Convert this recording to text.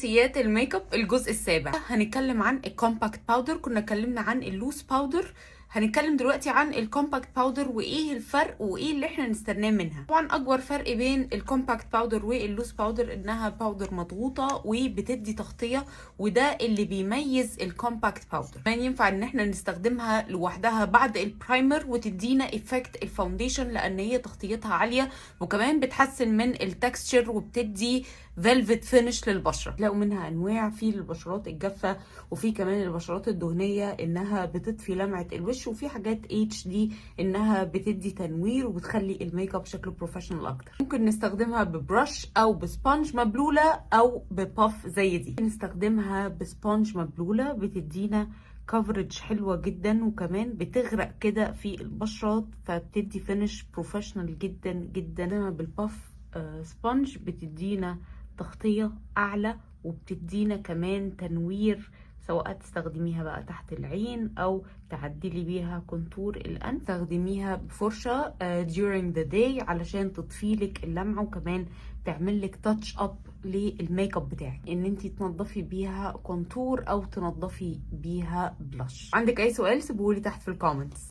اساسيات الميك اب الجزء السابع. هنتكلم عن الكومباكت باودر، كنا اتكلمنا عن اللوز باودر. هنتكلم دلوقتي عن الكومباكت باودر وايه الفرق وايه اللي احنا نستناه منها. طبعا اكبر فرق بين الكومباكت باودر واللوز باودر انها باودر مضغوطه وبتدي تغطيه، وده اللي بيميز الكومباكت باودر. كمان ينفع ان احنا نستخدمها لوحدها بعد البرايمر وتدينا افكت الفاونديشن لان هي تغطيتها عاليه، وكمان بتحسن من التكستشر وبتدي فيلفت فينش للبشره. لقوا منها انواع في البشرات الجافه وفي كمان البشرات الدهنيه انها بتطفي لمعه الوش، وفي حاجات اتش دي انها بتدي تنوير وبتخلي الميك اب شكله بروفيشنال اكتر. ممكن نستخدمها ببرش او بسبونج مبلوله او بباف زي دي. نستخدمها بسبونج مبلوله بتدينا كفرج حلوه جدا، وكمان بتغرق كده في البشرات فبتدي فينش بروفيشنال جدا جدا. بالباف سبونج بتدينا تغطية أعلى وبتدينا كمان تنوير، سواء تستخدميها بقى تحت العين أو تعدلي بيها كونتور الأنف. تستخدميها بفرشة during the day علشان تطفيلك اللمعة، وكمان تعملك تاتش اب للميك اب بتاعك، ان انتي تنضفي بيها كونتور او تنضفي بيها بلاش. عندك اي سؤال سيبهولي تحت في الكومنتس.